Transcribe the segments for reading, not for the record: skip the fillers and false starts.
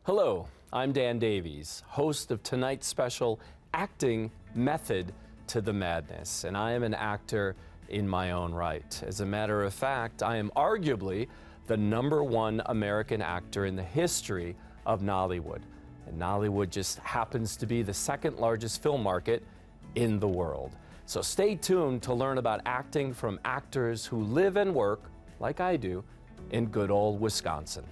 Hello, I'm Dan Davies, host of tonight's special Acting Method to the Madness, and I am an actor in my own right. As a matter of fact, I am arguably the #1 American actor in the history of Nollywood. And Nollywood just happens to be the second largest film market in the world. So stay tuned to learn about acting from actors who live and work, like I do, in good old Wisconsin.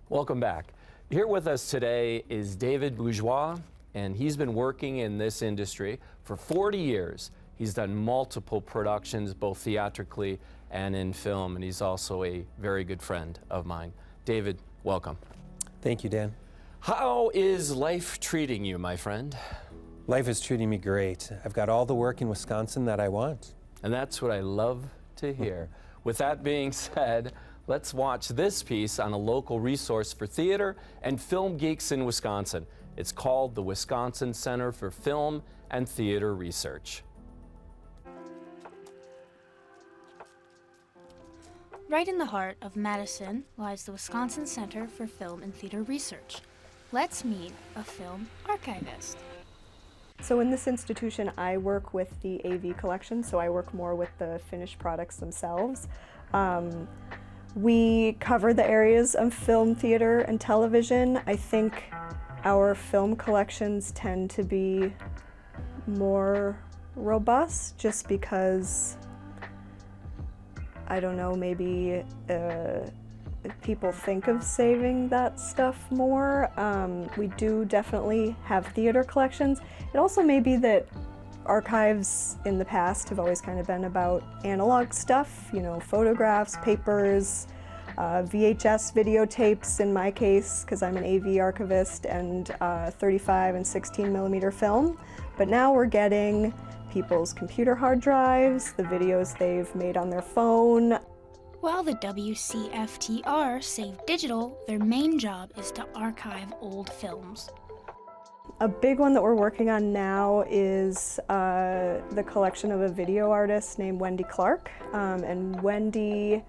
Welcome back. Here with us today is David Bourgeois, and he's been working in this industry for 40 years. He's done multiple productions, both theatrically and in film, and he's also a very good friend of mine. David, welcome. Thank you, Dan. How is life treating you, my friend? Life is treating me great. I've got all the work in Wisconsin that I want. And that's what I love to hear. With that being said, let's watch this piece on a local resource for theater and film geeks in Wisconsin. It's called the Wisconsin Center for Film and Theater Research. Right in the heart of Madison lies the Wisconsin Center for Film and Theater Research. Let's meet a film archivist. So in this institution, I work with the AV collection, so I work more with the finished products themselves. We cover the areas of film, theater, and television. I think our film collections tend to be more robust just because, I don't know, maybe people think of saving that stuff more. We do definitely have theater collections. It also may be that archives in the past have always kind of been about analog stuff, you know, photographs, papers, VHS videotapes in my case, because I'm an AV archivist, and 35 and 16 millimeter film. But now we're getting people's computer hard drives, the videos they've made on their phone. While the WCFTR save digital, their main job is to archive old films. A big one that we're working on now is the collection of a video artist named Wendy Clark. And Wendy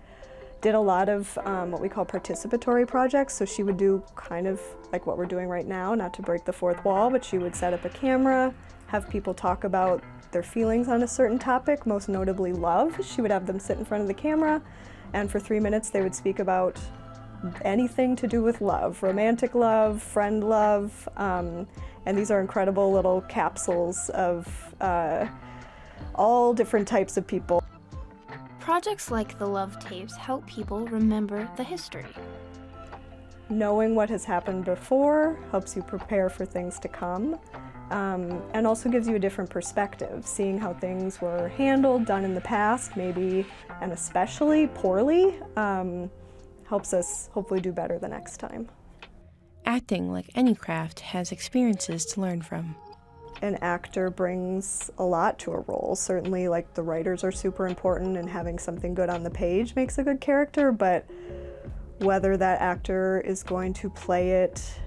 did a lot of what we call participatory projects. So she would do kind of like what we're doing right now, not to break the fourth wall, but she would set up a camera, have people talk about their feelings on a certain topic, most notably love. She would have them sit in front of the camera, and for 3 minutes they would speak about anything to do with love, romantic love, friend love, and these are incredible little capsules of all different types of people. Projects like the Love Tapes help people remember the history. Knowing what has happened before helps you prepare for things to come, and also gives you a different perspective. Seeing how things were handled, done in the past, maybe, and especially poorly, helps us hopefully do better the next time. Acting, like any craft, has experiences to learn from. An actor brings a lot to a role. Certainly, like, the writers are super important, and having something good on the page makes a good character, but whether that actor is going to play it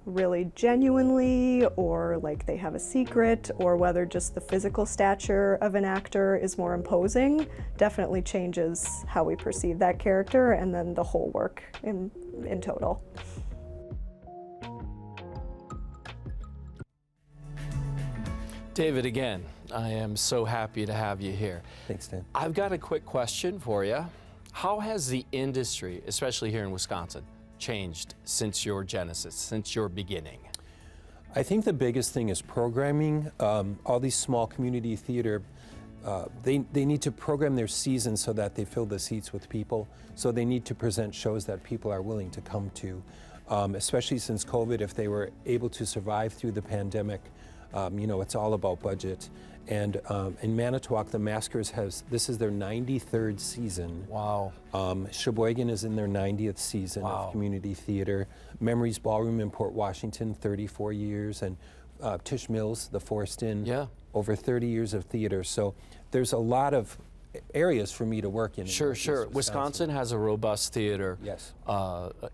really genuinely, or like they have a secret, or whether just the physical stature of an actor is more imposing, definitely changes how we perceive that character and then the whole work in total. David, again, I am so happy to have you here. Thanks, Dan. I've got a quick question for you. How has the industry, especially here in Wisconsin, changed since your genesis, since your beginning? I think the biggest thing is programming. All these small community theater, they need to program their season so that they fill the seats with people. So they need to present shows that people are willing to come to, especially since COVID. If they were able to survive through the pandemic, you know, it's all about budget. And in Manitowoc, the Maskers this is their 93rd season. Wow. Sheboygan is in their 90th season of community theater. Memories Ballroom in Port Washington, 34 years. And Tisch Mills, the Forest Inn, over 30 years of theater. So there's a lot of areas for me to work in. Sure, sure. Wisconsin has a robust theater Yes.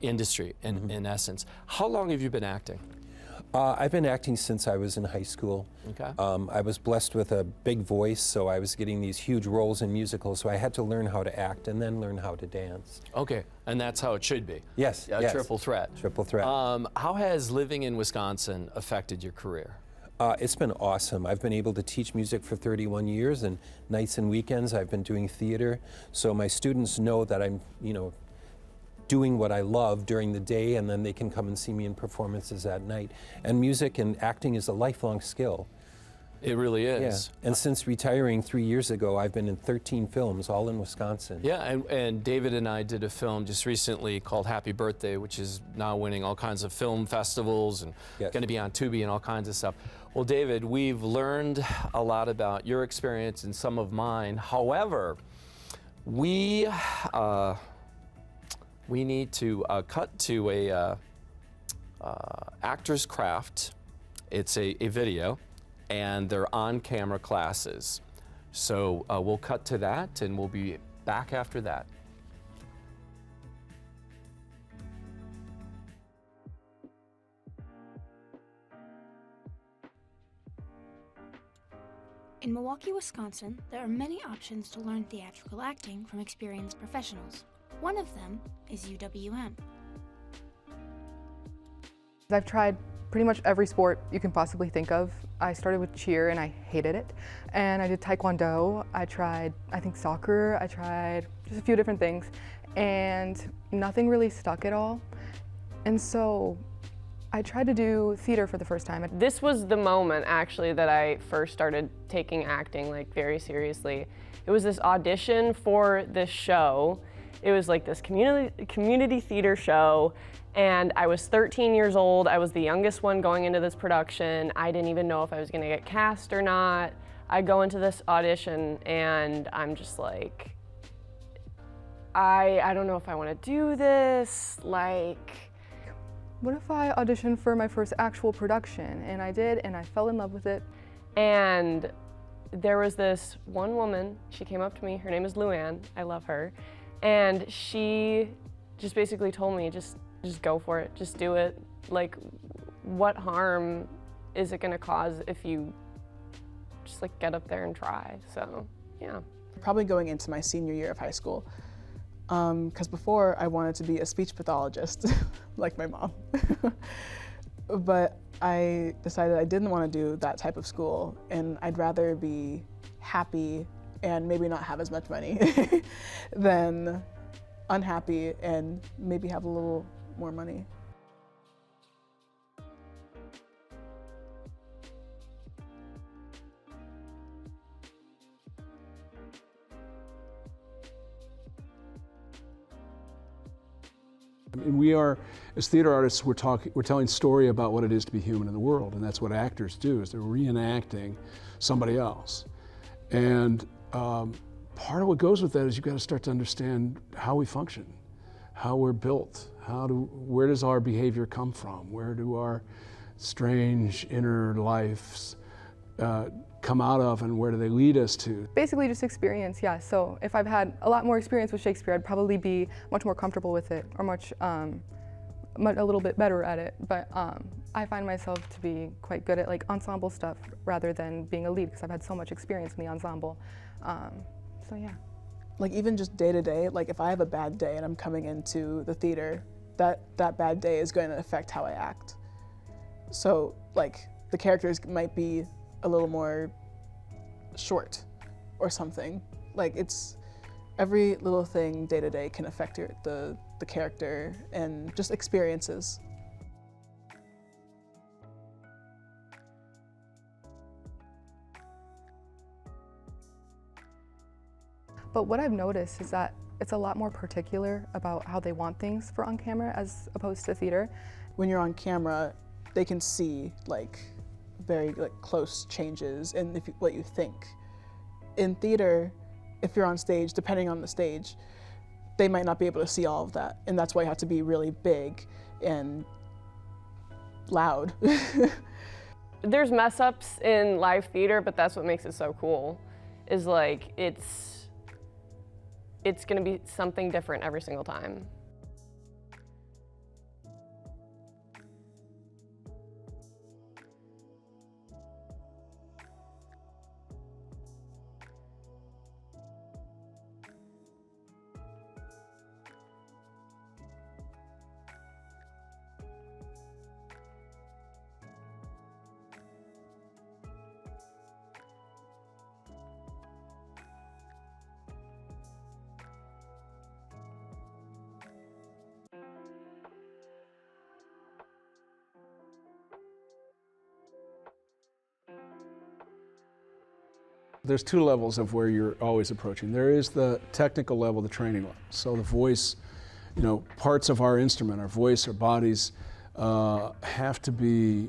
Industry, in essence. How long have you been acting? I've been acting since I was in high school. Okay. I was blessed with a big voice, so I was getting these huge roles in musicals, so I had to learn how to act and then learn how to dance. Okay, and that's how it should be. Yes, A yes. triple threat. Triple threat. How has living in Wisconsin affected your career? It's been awesome. I've been able to teach music for 31 years, and nights and weekends I've been doing theater. So my students know that I'm, doing what I love during the day, and then they can come and see me in performances at night. And music and acting is a lifelong skill. It really is. Yeah. And since retiring 3 years ago, I've been in 13 films, all in Wisconsin. Yeah, and David and I did a film just recently called Happy Birthday, which is now winning all kinds of film festivals and Yes. going to be on Tubi and all kinds of stuff. Well, David, we've learned a lot about your experience and some of mine. However, we need to cut to a actor's craft. It's a video, and they're on-camera classes. So we'll cut to that, and we'll be back after that. In Milwaukee, Wisconsin, there are many options to learn theatrical acting from experienced professionals. One of them is UWM. I've tried pretty much every sport you can possibly think of. I started with cheer and I hated it. And I did taekwondo, I tried, soccer, I tried just a few different things. And nothing really stuck at all. And so I tried to do theater for the first time. This was the moment actually that I first started taking acting very seriously. It was this audition for this show. It was like this community theater show, and I was 13 years old. I was the youngest one going into this production. I didn't even know if I was gonna get cast or not. I go into this audition and I'm just like, I don't know if I wanna do this, What if I auditioned for my first actual production? And I did, and I fell in love with it. And there was this one woman, she came up to me, her name is Luann, I love her. And she just basically told me, just go for it, just do it. What harm is it gonna cause if you just get up there and try? So, yeah. Probably going into my senior year of high school. Because before I wanted to be a speech pathologist, like my mom. But I decided I didn't want to do that type of school, and I'd rather be happy and maybe not have as much money than unhappy and maybe have a little more money. And we are, as theater artists, we're telling story about what it is to be human in the world, and that's what actors do, is they're reenacting somebody else. And part of what goes with that is you've got to start to understand how we function, how we're built, where does our behavior come from, where do our strange inner lives come out of, and where do they lead us to? Basically just experience, yeah. So if I've had a lot more experience with Shakespeare, I'd probably be much more comfortable with it, or a little bit better at it. But I find myself to be quite good at ensemble stuff rather than being a lead, because I've had so much experience in the ensemble. So yeah. Even just day to day, if I have a bad day and I'm coming into the theater, that bad day is going to affect how I act. So the characters might be a little more short or something. It's every little thing day to day can affect the character and just experiences. But what I've noticed is that it's a lot more particular about how they want things for on camera as opposed to theater. When you're on camera, they can see very close changes in what you think. In theater, if you're on stage, depending on the stage, they might not be able to see all of that, and that's why you have to be really big and loud. There's mess ups in live theater, but that's what makes it so cool, is like it's gonna be something different every single time. There's two levels of where you're always approaching. There is the technical level, the training level. So the voice, you know, parts of our instrument, our voice, our bodies, have to be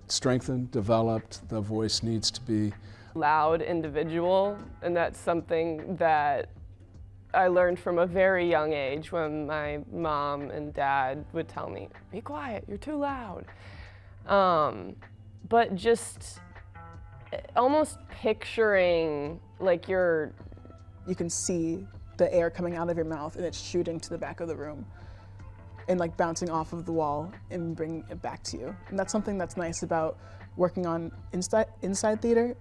strengthened, developed. The voice needs to be Loud individual, and that's something that I learned from a very young age when my mom and dad would tell me, be quiet, you're too loud. But just almost picturing like you can see the air coming out of your mouth and it's shooting to the back of the room and like bouncing off of the wall and bringing it back to you. And that's something that's nice about working on inside theater.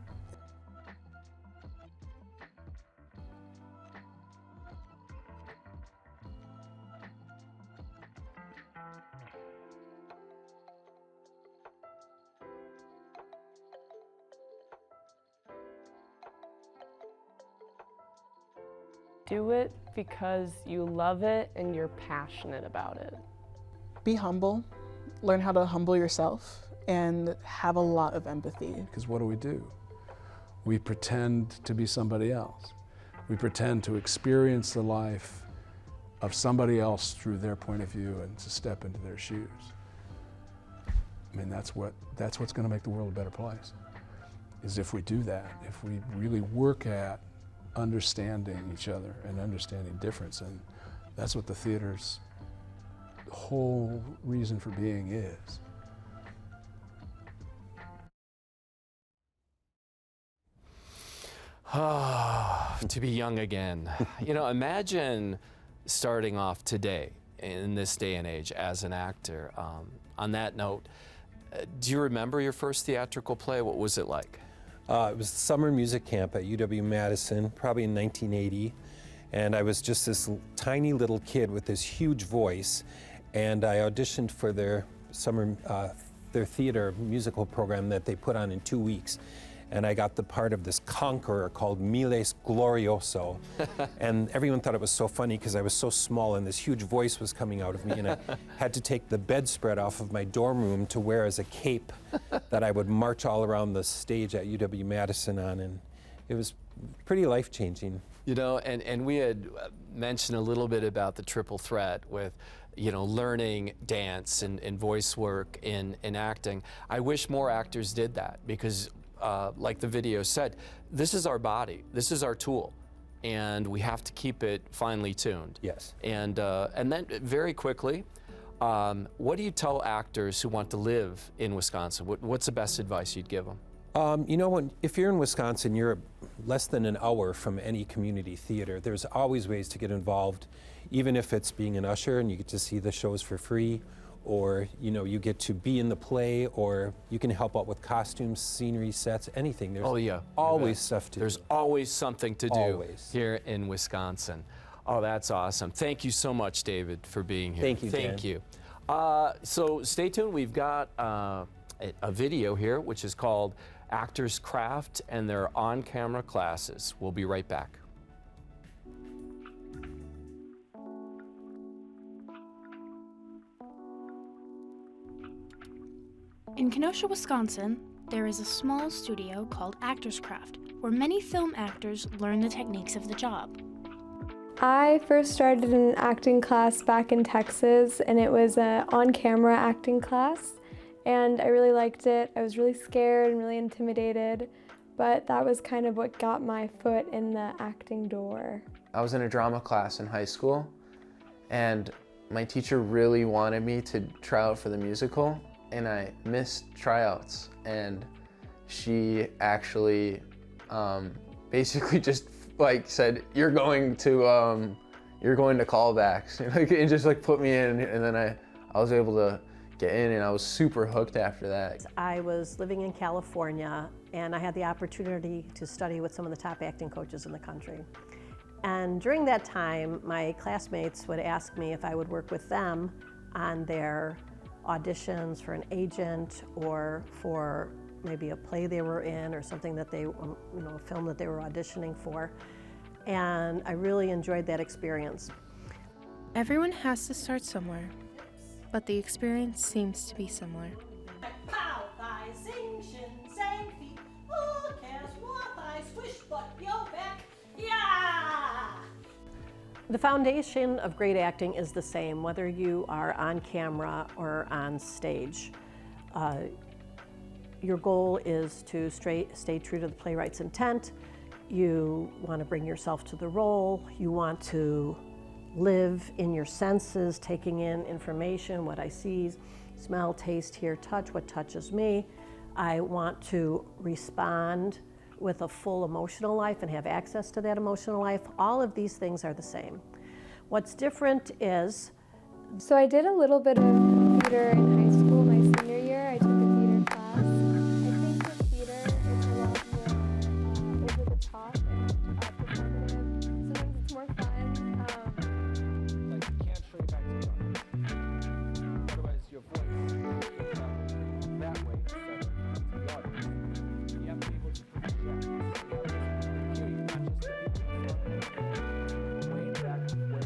do it because you love it and you're passionate about it. Be humble, learn how to humble yourself, and have a lot of empathy. Because what do? We pretend to be somebody else. We pretend to experience the life of somebody else through their point of view and to step into their shoes. I mean, that's what's going to make the world a better place, is if we do that, if we really work at understanding each other and understanding difference. And that's what the theater's whole reason for being is. To be young again. You know, imagine starting off today, in this day and age, as an actor. On that note, do you remember your first theatrical play? What was it like? It was summer music camp at UW-Madison, probably in 1980. And I was just this tiny little kid with this huge voice. And I auditioned for their summer, their theater musical program that they put on in 2 weeks. And I got the part of this conqueror called Miles Glorioso. And everyone thought it was so funny because I was so small and this huge voice was coming out of me, and I had to take the bedspread off of my dorm room to wear as a cape that I would march all around the stage at UW-Madison on, and it was pretty life-changing. You know, and we had mentioned a little bit about the triple threat with, you know, learning dance and voice work in acting. I wish more actors did that because like the video said, this is our body, this is our tool, and we have to keep it finely tuned. Yes. And then very quickly, what do you tell actors who want to live in Wisconsin? What's the best advice you'd give them? You know, if you're in Wisconsin, you're less than an hour from any community theater. There's always ways to get involved, even if it's being an usher and you get to see the shows for free, or, you know, you get to be in the play, or you can help out with costumes, scenery, sets, anything. There's always stuff to do. There's always something to do Always. here in Wisconsin. Oh, that's awesome. Thank you so much, David, for being here. Thank you, Thank Dan. you. So stay tuned. We've got a video here, which is called Actors Craft and their on-camera classes. We'll be right back. In Kenosha, Wisconsin, there is a small studio called Actors Craft, where many film actors learn the techniques of the job. I first started an acting class back in Texas, and it was an on-camera acting class, and I really liked it. I was really scared and really intimidated, but that was kind of what got my foot in the acting door. I was in a drama class in high school, and my teacher really wanted me to try out for the musical. and I missed tryouts, and she actually basically just like said, you're going to callbacks, like, and just like put me in, and then I was able to get in, and I was super hooked after that. I was living in California, and I had the opportunity to study with some of the top acting coaches in the country. And during that time, my classmates would ask me if I would work with them on their auditions for an agent or for maybe a play they were in or something that they, a film that they were auditioning for. And I really enjoyed that experience. Everyone has to start somewhere, but the experience seems to be similar. The foundation of great acting is the same, whether you are on camera or on stage. Your goal is to stay true to the playwright's intent. You want to bring yourself to the role. You want to live in your senses, taking in information, what I see, smell, taste, hear, touch, what touches me. I want to respond with a full emotional life and have access to that emotional life. All of these things are the same. What's different is... So I did a little bit of theater in high school. My senior year, I took a theater class. I think the theater is a lot more over the top and performative. Sometimes it's more fun. Like, you can't show you back to the audience. Otherwise, your voice will travel that way instead of to the audience. You have to be able to project. You have to hear you, not just the people in front of you. Way back, way up.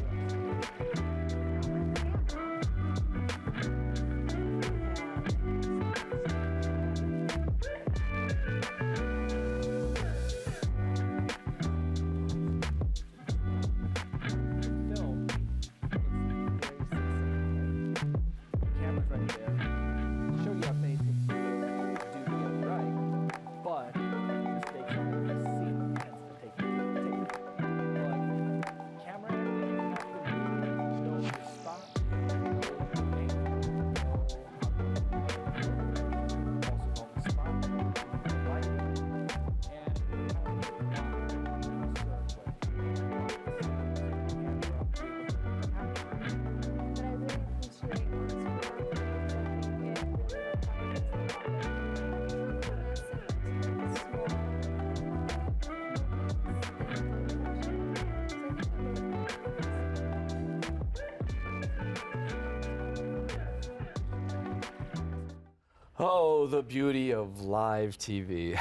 Oh, the beauty of live TV.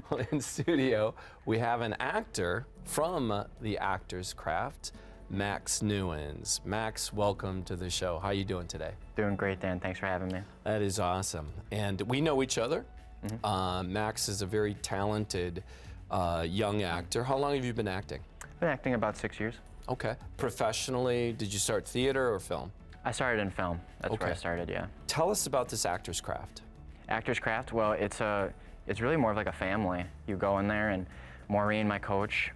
Well, in studio, we have an actor from the Actor's Craft, Max Newens. Max, welcome to the show. How are you doing today? Doing great, Dan. Thanks for having me. That is awesome. And we know each other. Mm-hmm. Max is a very talented young actor. How long have you been acting? Been acting about 6 years. Okay. Professionally, did you start theater or film? I started in film. That's where I started, yeah. Tell us about this Actor's Craft. Actor's Craft, well, it's really more of like a family. You go in there, and Maureen, my coach,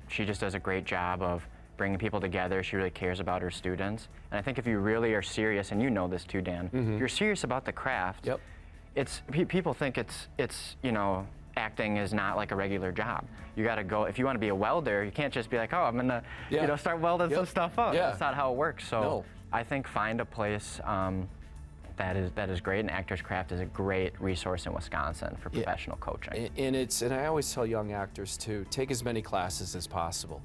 she just does a great job of bringing people together. She really cares about her students. And I think if you really are serious, and you know this too, Dan, if you're serious about the craft, people think it's acting is not like a regular job. You got to go, if you want to be a welder, you can't just be like, oh, I'm gonna start welding some stuff up. That's not how it works. So I think find a place that is great, and Actor's Craft is a great resource in Wisconsin for professional coaching. And I always tell young actors too, take as many classes as possible.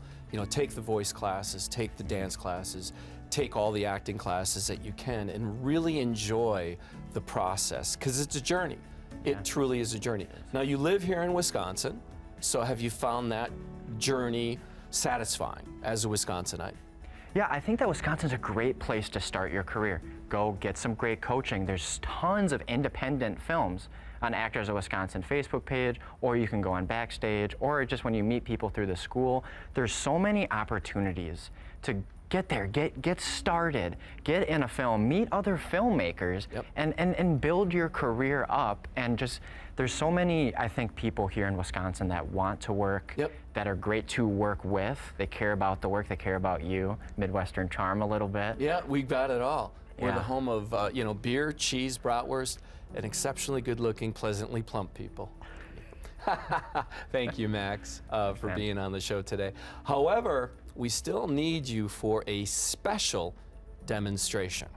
Take the voice classes, take the dance classes, take all the acting classes that you can, and really enjoy the process, because it's a journey. It truly is a journey. Now, you live here in Wisconsin, so have you found that journey satisfying as a Wisconsinite? Yeah, I think that Wisconsin's a great place to start your career. Go get some great coaching. There's tons of independent films on Actors of Wisconsin Facebook page, or you can go on Backstage, or just when you meet people through the school. There's so many opportunities to get there, get started, get in a film, meet other filmmakers, and build your career up. And just, there's so many, I think, people here in Wisconsin that want to work, that are great to work with. They care about the work, they care about you, Midwestern charm a little bit. Yeah, we got it all. We're the Yeah. home of, beer, cheese, bratwurst, and exceptionally good-looking, pleasantly plump people. Thank you, Max, for being on the show today. However, we still need you for a special demonstration.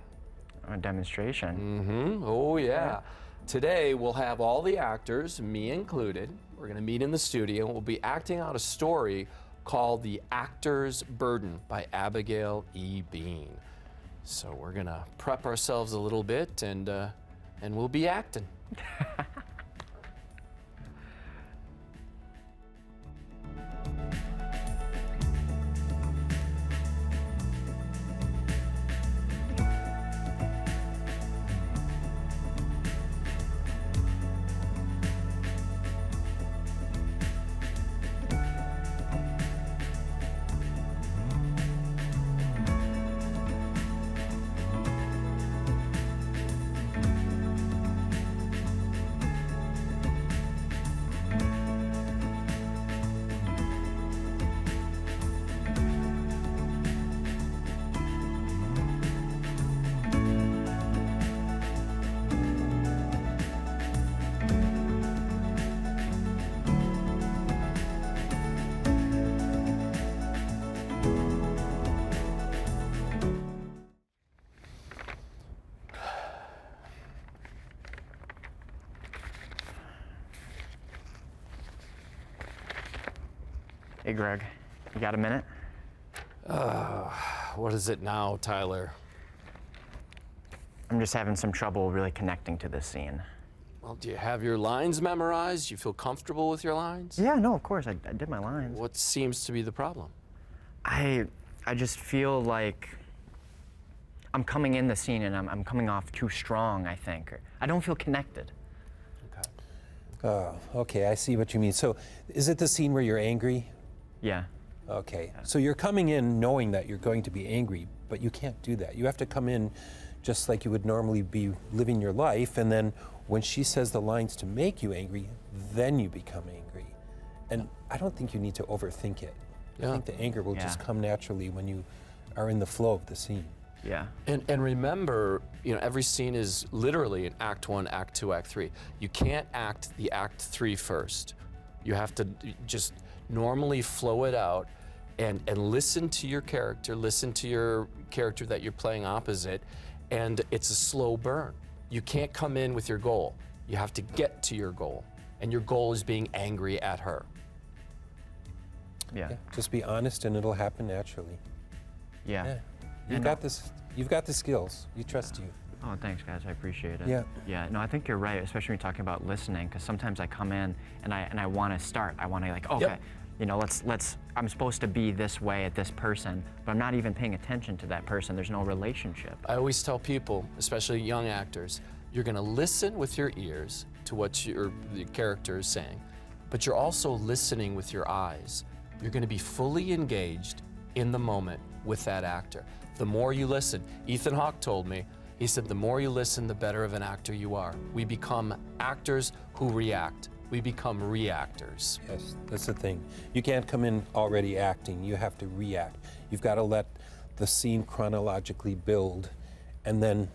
A demonstration? Mm-hmm. Oh, yeah. Today, we'll have all the actors, me included. We're going to meet in the studio. We'll be acting out a story called The Actor's Burden by Abigail E. Bean. So we're going to prep ourselves a little bit, and we'll be acting. Hey, Greg, you got a minute? What is it now, Tyler? I'm just having some trouble really connecting to this scene. Well, do you have your lines memorized? You feel comfortable with your lines? Yeah, no, of course, I did my lines. What seems to be the problem? I just feel like I'm coming in the scene and I'm coming off too strong, I think. Or I don't feel connected. Okay, I see what you mean. So is it the scene where you're angry? Yeah. Okay, so you're coming in knowing that you're going to be angry, but you can't do that. You have to come in just like you would normally be living your life, and then when she says the lines to make you angry, then you become angry. And I don't think you need to overthink it. I think the anger will just come naturally when you are in the flow of the scene. Yeah. And remember, every scene is literally an act 1, act 2, act 3. You can't act the act 3 first. You have to just normally flow it out and listen to your character, listen to your character that you're playing opposite, and it's a slow burn. You can't come in with your goal. You have to get to your goal, and your goal is being angry at her. Yeah. Just be honest and it'll happen naturally. Yeah. You've got this. You've got the skills. You trust you. Oh, thanks, guys. I appreciate it. Yeah. Yeah. No, I think you're right, especially when you're talking about listening, because sometimes I come in and I want to start. I want to okay, let's. I'm supposed to be this way at this person, but I'm not even paying attention to that person. There's no relationship. I always tell people, especially young actors, you're going to listen with your ears to what the character is saying, but you're also listening with your eyes. You're going to be fully engaged in the moment with that actor. The more you listen, Ethan Hawke told me, he said, the more you listen, the better of an actor you are. We become actors who react. We become reactors. Yes, that's the thing. You can't come in already acting. You have to react. You've got to let the scene chronologically build, and then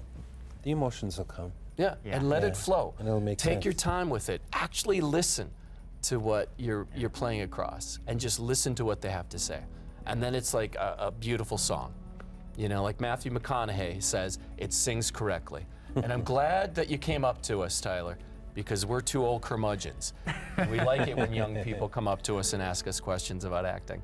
the emotions will come. Yeah, and let it flow. And it'll make Take sense. your time with it. Actually listen to what you're playing across, and just listen to what they have to say. And then it's like a beautiful song. Like Matthew McConaughey says, it sings correctly. And I'm glad that you came up to us, Tyler, because we're two old curmudgeons. We like it when young people come up to us and ask us questions about acting.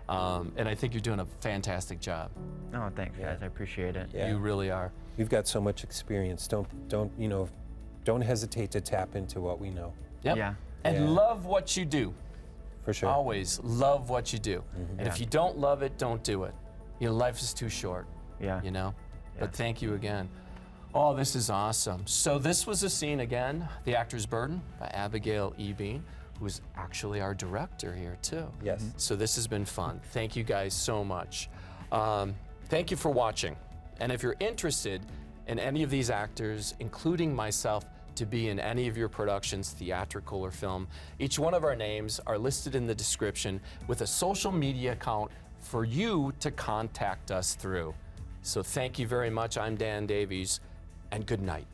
And I think you're doing a fantastic job. Oh, thanks, guys. I appreciate it. Yeah. You really are. We've got so much experience. Don't hesitate to tap into what we know. Yep. Yeah. And love what you do. For sure. Always love what you do. And if you don't love it, don't do it. Life is too short. Yeah. But thank you again. Oh, this is awesome. So this was a scene again, The Actor's Burden by Abigail E. Bean, who's actually our director here too. Yes. So this has been fun. Thank you guys so much. Thank you for watching. And if you're interested in any of these actors, including myself, to be in any of your productions, theatrical or film, each one of our names are listed in the description with a social media account for you to contact us through. So thank you very much. I'm Dan Davies, and good night.